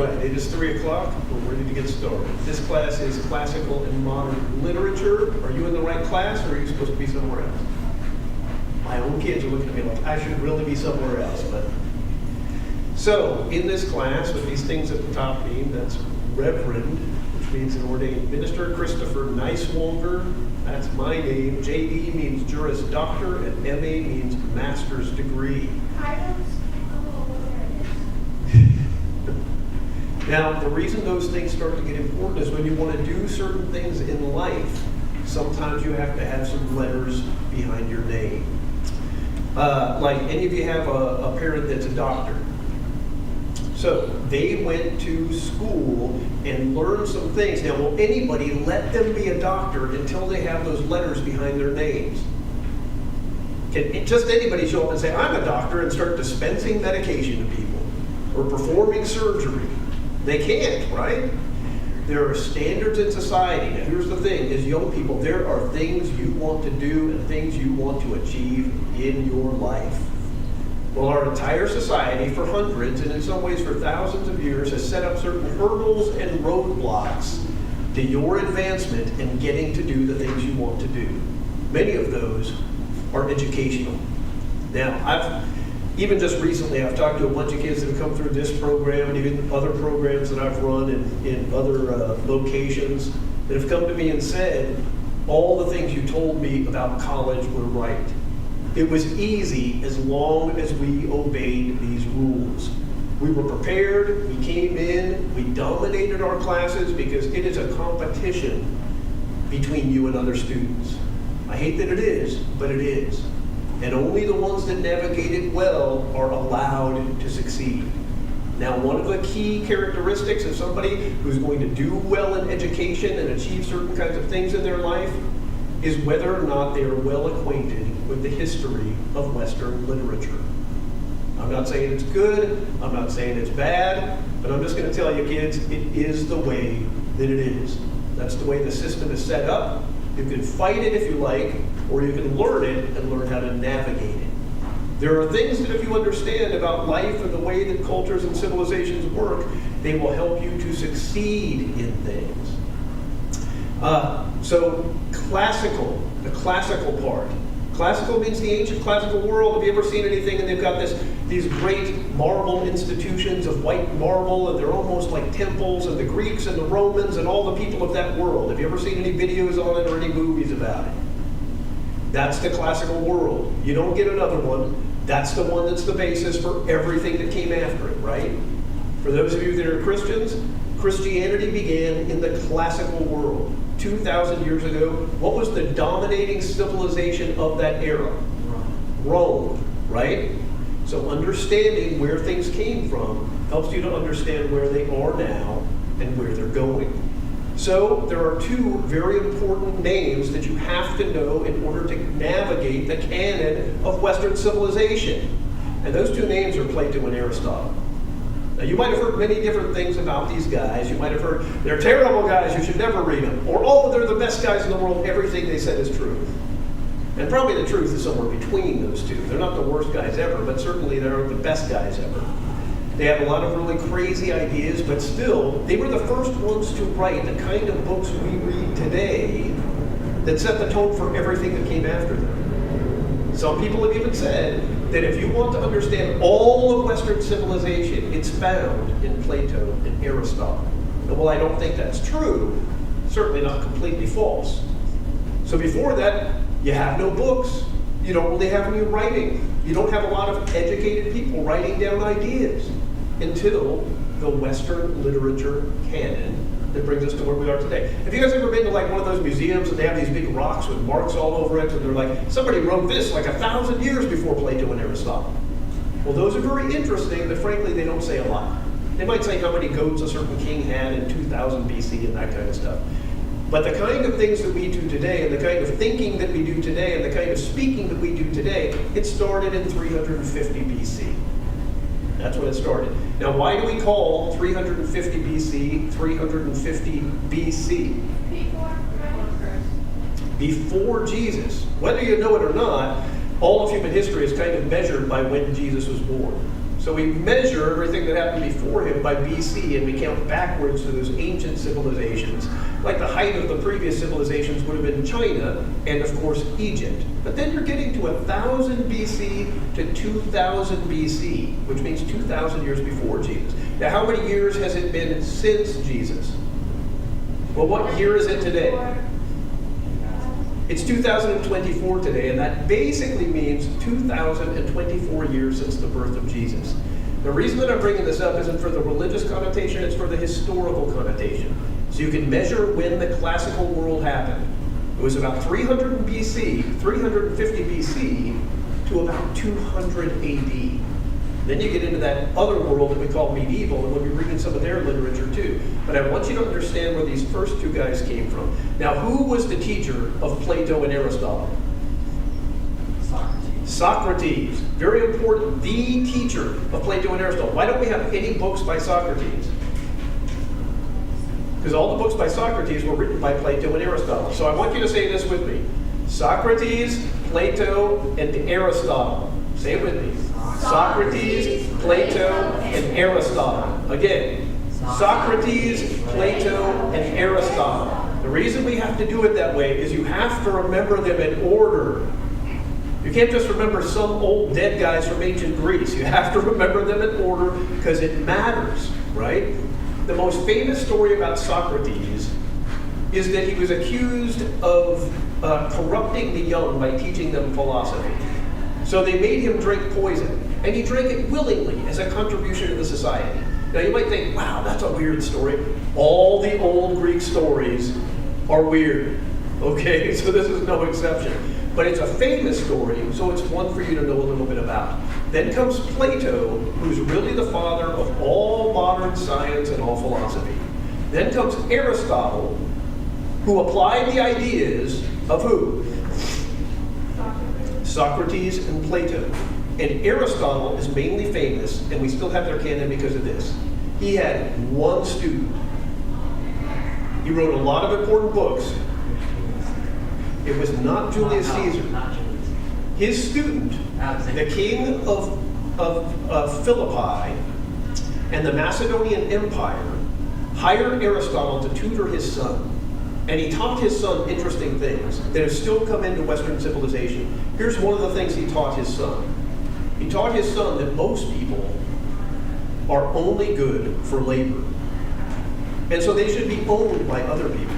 right, it is 3 o'clock. We're ready to get started. This class is Classical and Modern Literature. Are you in the right class, or are you supposed to be somewhere else? My own kids are looking at me like I should really be somewhere else. But so, in this class, with these things at the top mean, that's Reverend, which means an ordained minister. Christopher Neiswanger, that's my name. JD means Juris Doctor, and MA means Master's Degree. Now, the reason those things start to get important is when you want to do certain things in life, sometimes you have to have some letters behind your name. Like any of you have a parent that's a doctor. So they went to school and learned some things. Now, will anybody let them be a doctor until they have those letters behind their names? Can just anybody show up and say, I'm a doctor, and start dispensing medication to people or performing surgery? They can't, right? There are standards in society. Now, here's the thing, as young people, there are things you want to do and things you want to achieve in your life. Well, our entire society, for hundreds, and in some ways for thousands of years, has set up certain hurdles and roadblocks to your advancement in getting to do the things you want to do. Many of those are educational. Now, even just recently, I've talked to a bunch of kids that have come through this program and even other programs that I've run in other locations that have come to me and said, all the things you told me about college were right. It was easy as long as we obeyed these rules. We were prepared, we came in, we dominated our classes because it is a competition between you and other students. I hate that it is, but it is. And only the ones that navigate it well are allowed to succeed. Now, one of the key characteristics of somebody who's going to do well in education and achieve certain kinds of things in their life is whether or not they are well acquainted with the history of Western literature. I'm not saying it's good, I'm not saying it's bad, but I'm just going to tell you kids, it is the way that it is. That's the way the system is set up. You can fight it if you like, or you can learn it and learn how to navigate it. There are things that if you understand about life and the way that cultures and civilizations work, they will help you to succeed in things. So classical, the classical part. Classical means the ancient classical world. Have you ever seen anything and they've got these great marble institutions of white marble, and they're almost like temples, and the Greeks and the Romans and all the people of that world? Have you ever seen any videos on it or any movies about it? That's the classical world. You don't get another one. That's the one that's the basis for everything that came after it, right? For those of you that are Christians, Christianity began in the classical world. 2,000 years ago, what was the dominating civilization of that era? Rome, right? So understanding where things came from helps you to understand where they are now and where they're going. So there are two very important names that you have to know in order to navigate the canon of Western civilization. And those two names are Plato and Aristotle. Now, you might have heard many different things about these guys. You might have heard, they're terrible guys, you should never read them. Or, oh, they're the best guys in the world, everything they said is true. And probably the truth is somewhere between those two. They're not the worst guys ever, but certainly they're the best guys ever. They have a lot of really crazy ideas, but still, they were the first ones to write the kind of books we read today that set the tone for everything that came after them. Some people have even said that if you want to understand all of Western civilization, it's found in Plato and Aristotle. And while I don't think that's true, certainly not completely false. So before that, you have no books. You don't really have any writing. You don't have a lot of educated people writing down ideas until the Western literature canon that brings us to where we are today. Have you guys ever been to like one of those museums and they have these big rocks with marks all over it, and they're like, somebody wrote this like 1,000 years before Plato and Aristotle? Well, those are very interesting, but frankly, they don't say a lot. They might say how many goats a certain king had in 2000 BC and that kind of stuff. But the kind of things that we do today, and the kind of thinking that we do today, and the kind of speaking that we do today, it started in 350 BC. That's when it started. Now, why do we call 350 BC 350 BC? Before Jesus. Whether you know it or not, all of human history is kind of measured by when Jesus was born. So we measure everything that happened before him by BC, and we count backwards to those ancient civilizations. Like the height of the previous civilizations would have been China, and of course Egypt. But then you're getting to 1000 BC to 2000 BC, which means 2000 years before Jesus. Now how many years has it been since Jesus? Well, what year is it today? It's 2024 today, and that basically means 2024 years since the birth of Jesus. The reason that I'm bringing this up isn't for the religious connotation, it's for the historical connotation. So you can measure when the classical world happened. It was about 300 BC, 350 BC to about 200 AD. Then you get into that other world that we call medieval, and we'll be reading some of their literature too. But I want you to understand where these first two guys came from. Now, who was the teacher of Plato and Aristotle? Socrates. Socrates. Very important. The teacher of Plato and Aristotle. Why don't we have any books by Socrates? Because all the books by Socrates were written by Plato and Aristotle. So I want you to say this with me. Socrates, Plato, and Aristotle. Say it with me. Socrates, Plato, and Aristotle. Again, Socrates, Plato, and Aristotle. The reason we have to do it that way is you have to remember them in order. You can't just remember some old dead guys from ancient Greece. You have to remember them in order because it matters, right? The most famous story about Socrates is that he was accused of corrupting the young by teaching them philosophy. So they made him drink poison, and he drank it willingly as a contribution to the society. Now you might think, wow, that's a weird story. All the old Greek stories are weird, okay? So this is no exception. But it's a famous story, so it's one for you to know a little bit about. Then comes Plato, who's really the father of all modern science and all philosophy. Then comes Aristotle, who applied the ideas of who? Socrates and Plato. And Aristotle is mainly famous, and we still have their canon because of this. He had one student. He wrote a lot of important books. It was not Julius Caesar. His student, the king of Philippi and the Macedonian Empire, hired Aristotle to tutor his son. And he taught his son interesting things that have still come into Western civilization. Here's one of the things he taught his son. He taught his son that most people are only good for labor. And so they should be owned by other people.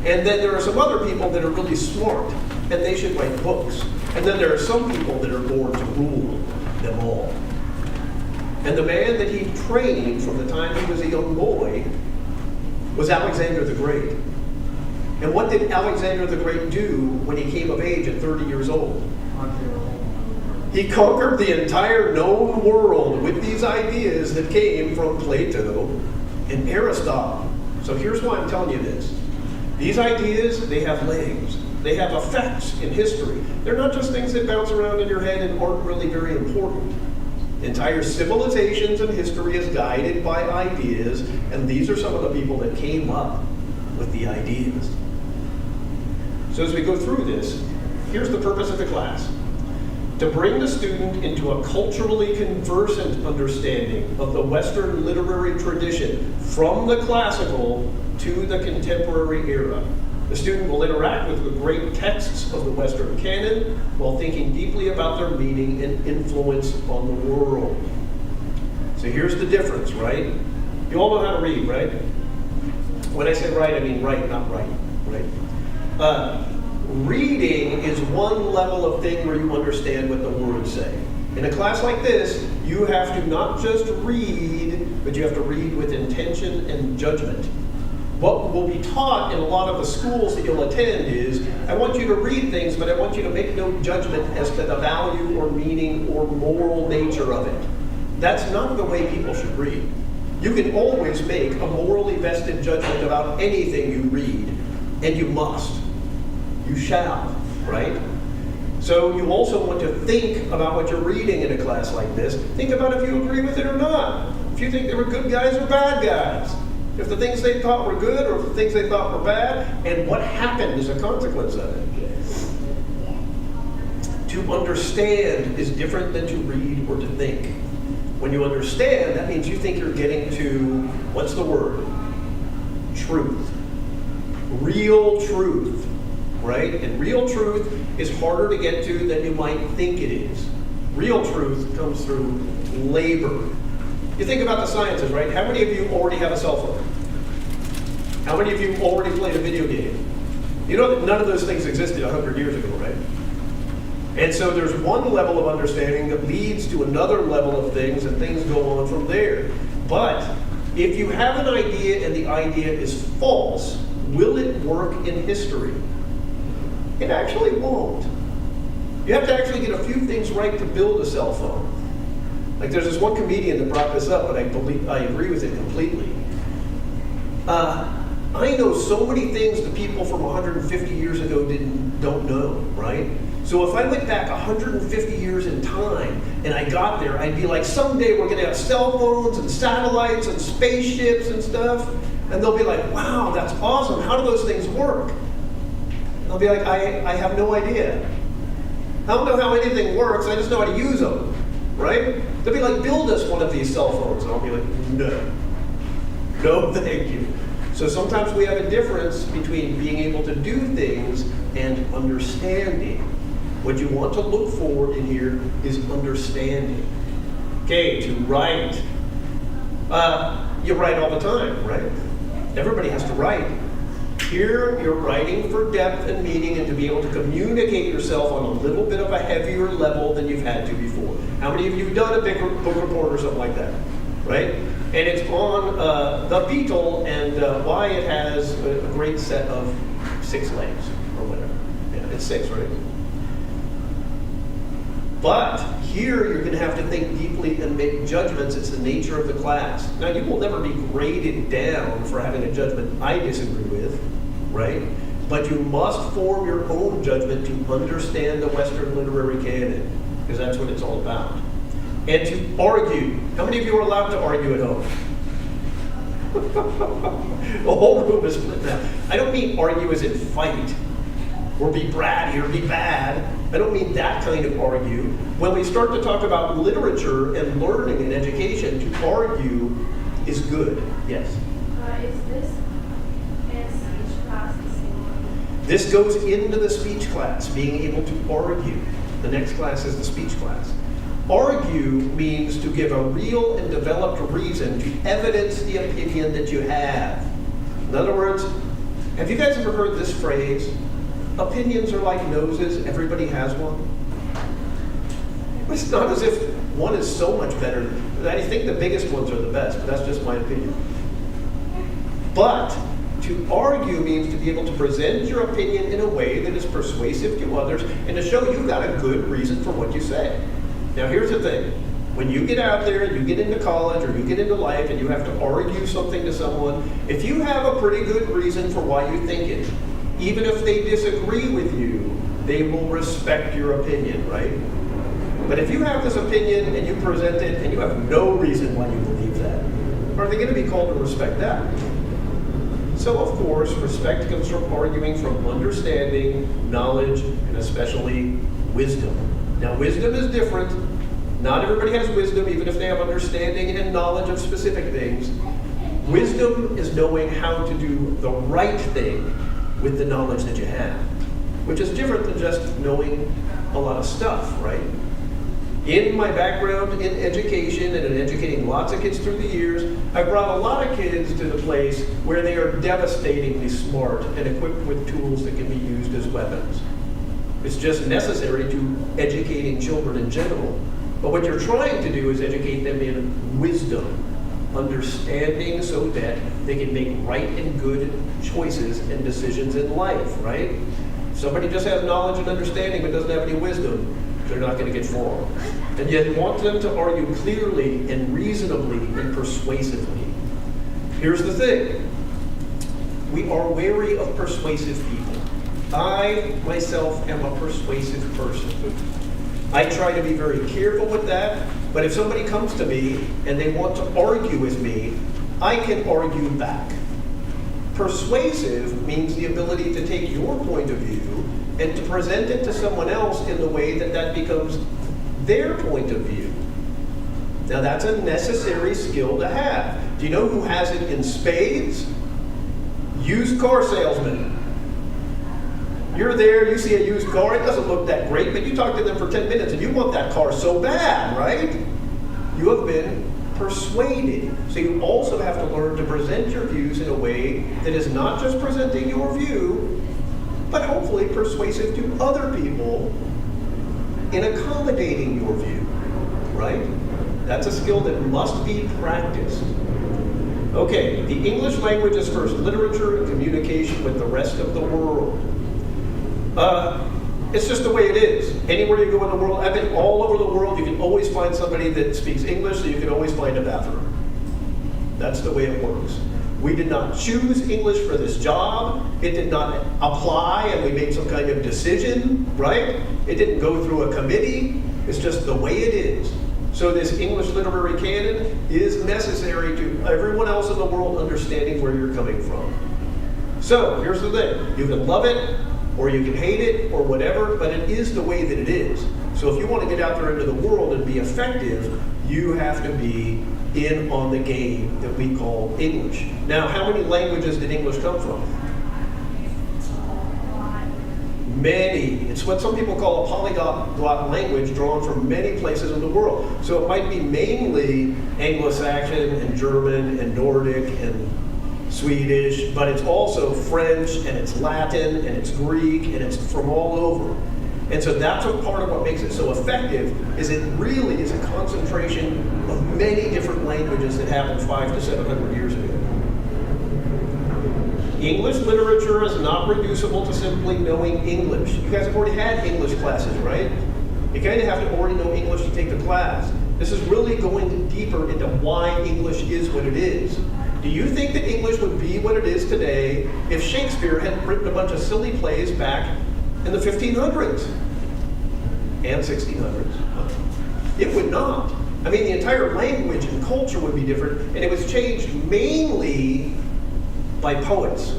And then there are some other people that are really smart, and they should write books. And then there are some people that are born to rule them all. And the man that he trained from the time he was a young boy was Alexander the Great. And what did Alexander the Great do when he came of age at 30 years old? He conquered the entire known world with these ideas that came from Plato and Aristotle. So here's why I'm telling you this. These ideas, they have legs. They have effects in history. They're not just things that bounce around in your head and aren't really very important. Entire civilizations and history is guided by ideas, and these are some of the people that came up with the ideas. So as we go through this, here's the purpose of the class. To bring the student into a culturally conversant understanding of the Western literary tradition from the classical to the contemporary era. The student will interact with the great texts of the Western canon while thinking deeply about their meaning and influence on the world. So here's the difference, right? You all know how to read, right? When I say write, I mean write, not write, right? Reading is one level of thing where you understand what the words say. In a class like this, you have to not just read, but you have to read with intention and judgment. What will be taught in a lot of the schools that you'll attend is, I want you to read things, but I want you to make no judgment as to the value or meaning or moral nature of it. That's not the way people should read. You can always make a morally vested judgment about anything you read, and you must. You shall, right? So you also want to think about what you're reading in a class like this. Think about if you agree with it or not. If you think they were good guys or bad guys. If the things they thought were good or if the things they thought were bad, and what happened as a consequence of it. To understand is different than to read or to think. When you understand, that means you think you're getting to, what's the word? Truth. Real truth, right? And real truth is harder to get to than you might think it is. Real truth comes through labor. You think about the sciences, right? How many of you already have a cell phone? How many of you already played a video game? You know that none of those things existed 100 years ago, right? And so there's one level of understanding that leads to another level of things, and things go on from there. But if you have an idea and the idea is false, will it work in history? It actually won't. You have to actually get a few things right to build a cell phone. Like there's this one comedian that brought this up, but I agree with it completely. I know so many things that people from 150 years ago don't know, right? So if I went back 150 years in time and I got there, I'd be like, someday we're going to have cell phones and satellites and spaceships and stuff. And they'll be like, wow, that's awesome. How do those things work? And I'll be like, I have no idea. I don't know how anything works. I just know how to use them, right? They'll be like, build us one of these cell phones. And I'll be like, no. No, thank you. So sometimes we have a difference between being able to do things and understanding. What you want to look for in here is understanding. Okay, to write. You write all the time, right? Everybody has to write. Here, you're writing for depth and meaning and to be able to communicate yourself on a little bit of a heavier level than you've had to before. How many of you have done a big book report or something like that, right? And it's on the beetle and why it has a great set of 6 legs or whatever. Yeah, it's 6, right? But here you're going to have to think deeply and make judgments. It's the nature of the class. Now, you will never be graded down for having a judgment I disagree with, right? But you must form your own judgment to understand the Western literary canon, because that's what it's all about. And to argue. How many of you are allowed to argue at home? The whole room is split now. I don't mean argue as in fight, or be bratty, or be bad. I don't mean that kind of argue. When we start to talk about literature and learning and education, to argue is good. Yes? Is this in speech class the same one? This goes into the speech class, being able to argue. The next class is the speech class. Argue means to give a real and developed reason to evidence the opinion that you have. In other words, have you guys ever heard this phrase? Opinions are like noses, everybody has one. It's not as if one is so much better. I think the biggest ones are the best, but that's just my opinion. But to argue means to be able to present your opinion in a way that is persuasive to others and to show you've got a good reason for what you say. Now here's the thing. When you get out there and you get into college or you get into life and you have to argue something to someone, if you have a pretty good reason for why you think it, even if they disagree with you, they will respect your opinion, right? But if you have this opinion and you present it and you have no reason why you believe that, are they going to be called to respect that? So of course, respect comes from arguing from understanding, knowledge, and especially wisdom. Now wisdom is different. Not everybody has wisdom, even if they have understanding and knowledge of specific things. Wisdom is knowing how to do the right thing with the knowledge that you have, which is different than just knowing a lot of stuff, right? In my background in education and in educating lots of kids through the years, I brought a lot of kids to the place where they are devastatingly smart and equipped with tools that can be used as weapons. It's just necessary to educating children in general. But what you're trying to do is educate them in wisdom, understanding so that they can make right and good choices and decisions in life, right? If somebody just has knowledge and understanding but doesn't have any wisdom, they're not going to get far. And yet you want them to argue clearly and reasonably and persuasively. Here's the thing. We are wary of persuasive people. I, myself, am a persuasive person. I try to be very careful with that, but if somebody comes to me and they want to argue with me, I can argue back. Persuasive means the ability to take your point of view and to present it to someone else in the way that that becomes their point of view. Now that's a necessary skill to have. Do you know who has it in spades? Used car salesmen. You're there, you see a used car, it doesn't look that great, but you talk to them for 10 minutes and you want that car so bad, right? You have been persuaded. So you also have to learn to present your views in a way that is not just presenting your view, but hopefully persuasive to other people in accommodating your view, right? That's a skill that must be practiced. Okay, the English language is first literature and communication with the rest of the world. It's just the way it is. Anywhere you go in the world, I've been all over the world, you can always find somebody that speaks English, so you can always find a bathroom. That's the way it works. We did not choose English for this job. It did not apply and we made some kind of decision, right? It didn't go through a committee. It's just the way it is. So this English literary canon is necessary to everyone else in the world understanding where you're coming from. So here's the thing. You can love it, or you can hate it, or whatever, but it is the way that it is. So if you want to get out there into the world and be effective, you have to be in on the game that we call English. Now, how many languages did English come from? Many. It's what some people call a polyglot language, drawn from many places in the world. So it might be mainly Anglo-Saxon and German and Nordic and Swedish, but it's also French and it's Latin and it's Greek and it's from all over. And so that's a part of what makes it so effective, is it really is a concentration of many different languages that happened 500 to 700 years ago. English literature is not reducible to simply knowing English. You guys have already had English classes, right? You kind of have to already know English to take the class. This is really going deeper into why English is what it is. Do you think that English would be what it is today if Shakespeare had written a bunch of silly plays back in the 1500s and 1600s? It would not. I mean, the entire language and culture would be different, and it was changed mainly by poets,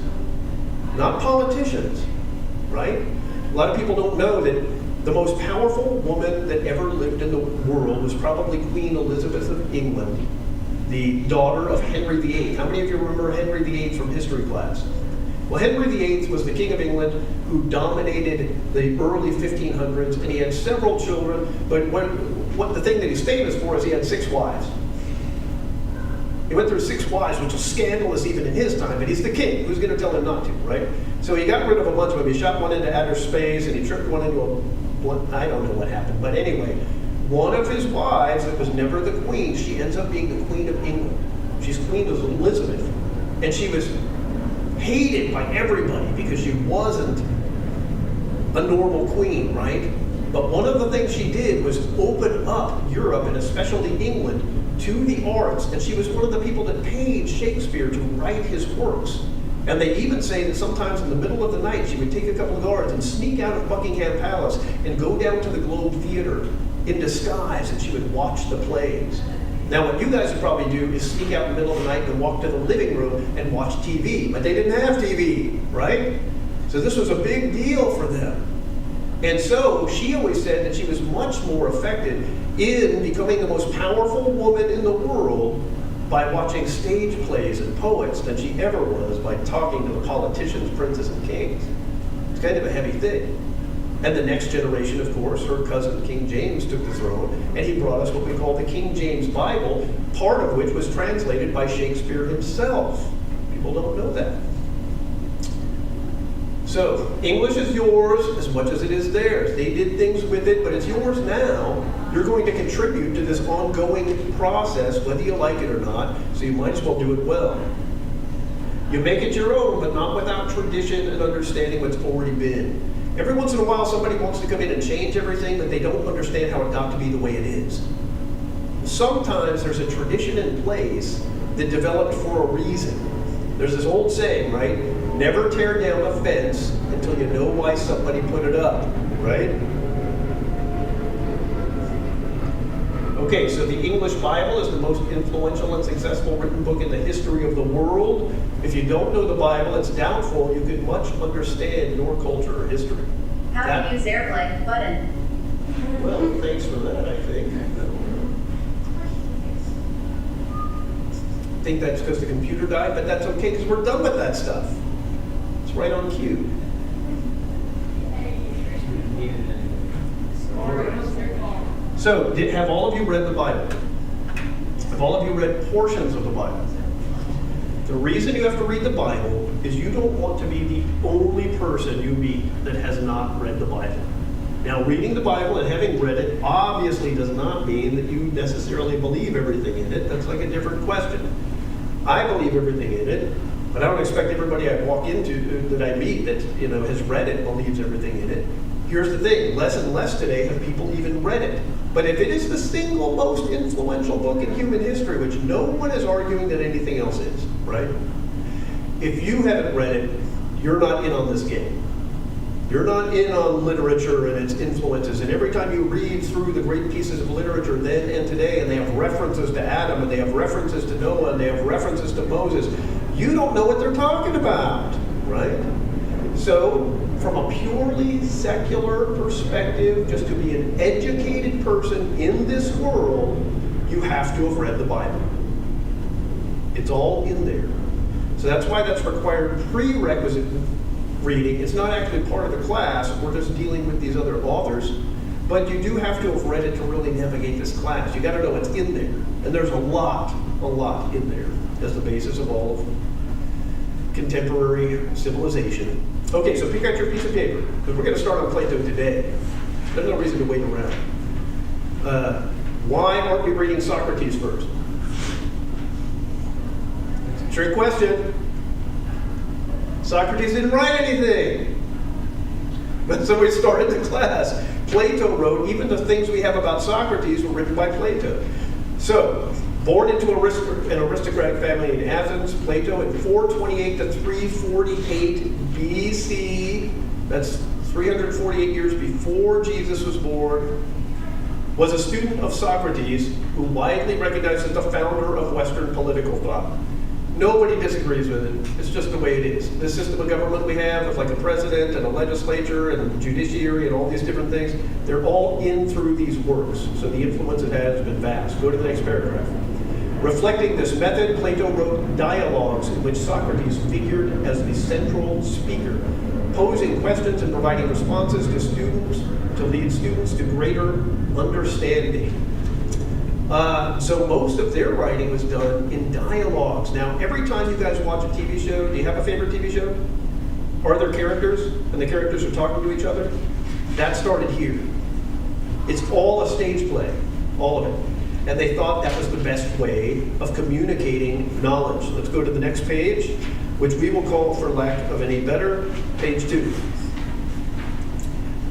not politicians, right? A lot of people don't know that the most powerful woman that ever lived in the world was probably Queen Elizabeth of England, the daughter of Henry VIII. How many of you remember Henry VIII from history class? Well, Henry VIII was the King of England who dominated the early 1500s, and he had several children, but what the thing that he's famous for is he had 6 wives. He went through 6 wives, which is scandalous even in his time, but he's the king. Who's going to tell him not to, right? So he got rid of a bunch of them. He shot one into outer space, and he tripped one into I don't know what happened, but anyway, one of his wives that was never the queen, she ends up being the Queen of England. She's Queen Elizabeth, and she was hated by everybody because she wasn't a normal queen, right? But one of the things she did was open up Europe, and especially England, to the arts, and she was one of the people that paid Shakespeare to write his works. And they even say that sometimes in the middle of the night she would take a couple of guards and sneak out of Buckingham Palace and go down to the Globe Theatre in disguise, and she would watch the plays. Now what you guys would probably do is sneak out in the middle of the night and walk to the living room and watch TV, but they didn't have TV, right? So this was a big deal for them. And so she always said that she was much more effective in becoming the most powerful woman in the world by watching stage plays and poets than she ever was by talking to the politicians, princes, and kings. It's kind of a heavy thing. And the next generation, of course, her cousin King James took the throne, and he brought us what we call the King James Bible, part of which was translated by Shakespeare himself. People don't know that. So, English is yours as much as it is theirs. They did things with it, but it's yours now. You're going to contribute to this ongoing process, whether you like it or not, so you might as well do it well. You make it your own, but not without tradition and understanding what's already been. Every once in a while, somebody wants to come in and change everything, but they don't understand how it got to be the way it is. Sometimes there's a tradition in place that developed for a reason. There's this old saying, right? Never tear down a fence until you know why somebody put it up, right? Okay, so the English Bible is the most influential and successful written book in the history of the world. If you don't know the Bible, it's doubtful you could much understand your culture or history. How do you use airplane button? Well, thanks for that, I think. think that's because the computer died, but that's okay because we're done with that stuff. It's right on cue. So, have all of you read the Bible? Have all of you read portions of the Bible? The reason you have to read the Bible is you don't want to be the only person you meet that has not read the Bible. Now, reading the Bible and having read it obviously does not mean that you necessarily believe everything in it. That's like a different question. I believe everything in it, but I don't expect everybody I walk into that I meet that has read it believes everything in it. Here's the thing, less and less today have people even read it. But if it is the single most influential book in human history, which no one is arguing that anything else is, right? If you haven't read it, you're not in on this game. You're not in on literature and its influences. And every time you read through the great pieces of literature then and today, and they have references to Adam, and they have references to Noah, and they have references to Moses, you don't know what they're talking about, right? So, from a purely secular perspective, just to be an educated person in this world, you have to have read the Bible. It's all in there. So that's why that's required prerequisite reading. It's not actually part of the class. We're just dealing with these other authors. But you do have to have read it to really navigate this class. You got to know what's in there. And there's a lot in there as the basis of all of contemporary civilization. Okay, so pick out your piece of paper, because we're going to start on Plato today. There's no reason to wait around. Why aren't we reading Socrates first? Trick question. Socrates didn't write anything. But so we started the class. Plato wrote, even the things we have about Socrates were written by Plato. So, born into an aristocratic family in Athens, Plato in 428 to 348 BC, that's 348 years before Jesus was born, was a student of Socrates, who widely recognized as the founder of Western political thought. Nobody disagrees with it. It's just the way it is. This system of government we have, with like a president and a legislature and judiciary and all these different things, they're all in through these works. So the influence it has been vast. Go to the next paragraph. Reflecting this method, Plato wrote dialogues in which Socrates figured as the central speaker, posing questions and providing responses to students, to lead students to greater understanding. So most of their writing was done in dialogues. Now, every time you guys watch a TV show, do you have a favorite TV show? Are there characters, and the characters are talking to each other? That started here. It's all a stage play, all of it. And they thought that was the best way of communicating knowledge. Let's go to the next page, which we will call, for lack of any better, page 2.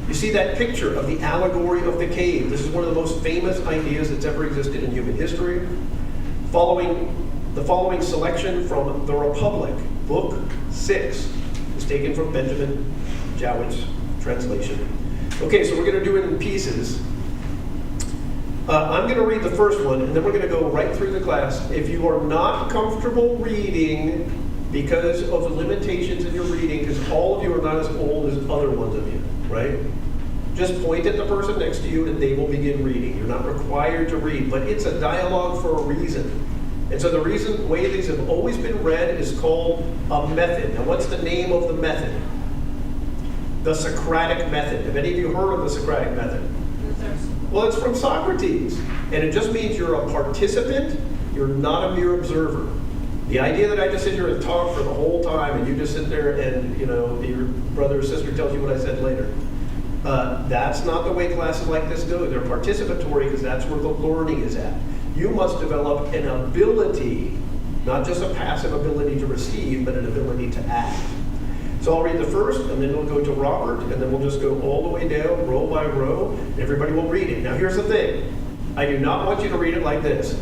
You see that picture of the allegory of the cave. This is one of the most famous ideas that's ever existed in human history. The following selection from The Republic, Book 6, is taken from Benjamin Jowett's translation. Okay, so we're going to do it in pieces. I'm going to read the first one, and then we're going to go right through the class. If you are not comfortable reading because of the limitations in your reading, because all of you are not as old as other ones of you, right? Just point at the person next to you and they will begin reading. You're not required to read, but it's a dialogue for a reason. And so the way these have always been read is called a method. Now, what's the name of the method? The Socratic method. Have any of you heard of the Socratic method? Well, it's from Socrates, and it just means you're a participant, you're not a mere observer. The idea that I just sit here and talk for the whole time, and you just sit there and, your brother or sister tells you what I said later. That's not the way classes like this go. They're participatory because that's where the learning is at. You must develop an ability, not just a passive ability to receive, but an ability to act. So I'll read the first, and then we'll go to Robert, and then we'll just go all the way down, row by row, and everybody will read it. Now here's the thing. I do not want you to read it like this.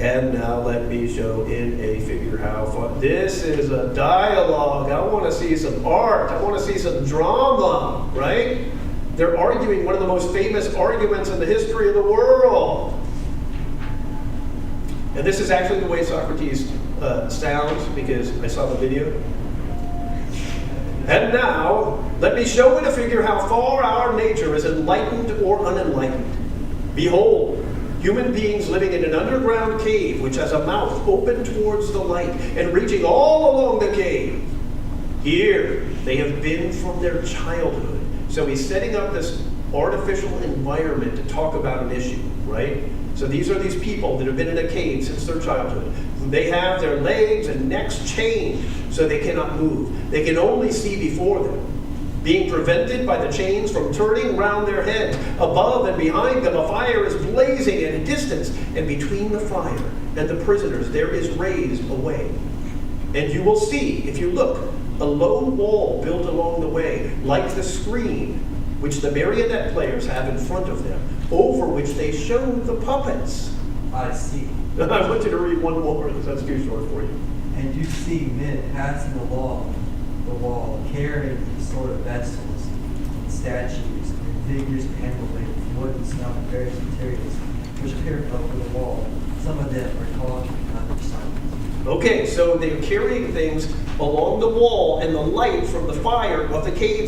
And now let me show in a figure how fun. This is a dialogue. I want to see some art. I want to see some drama, right? They're arguing one of the most famous arguments in the history of the world. And this is actually the way Socrates sounds, because I saw the video. And now, let me show in a figure how far our nature is enlightened or unenlightened. Behold, Human beings living in an underground cave which has a mouth open towards the light and reaching all along the cave. Here they have been from their childhood. So he's setting up this artificial environment to talk about an issue, right? So these are these people that have been in a cave since their childhood. They have their legs and necks chained so they cannot move. They can only see before them, being prevented by the chains from turning round their heads. Above and behind them a fire is blazing at a distance, and between the fire and the prisoners there is raised a way. And you will see, if you look, a low wall built along the way, like the screen which the marionette players have in front of them, over which they show the puppets. I see. I want you to read one more, that's too short for you. And you see men passing along the wall, carrying these sort of vessels, and statues, and figures handled with wood and stone and various materials, which appear over the wall. Some of them are talking, others silent. Okay, so they're carrying things along the wall, and the light from the fire of the caves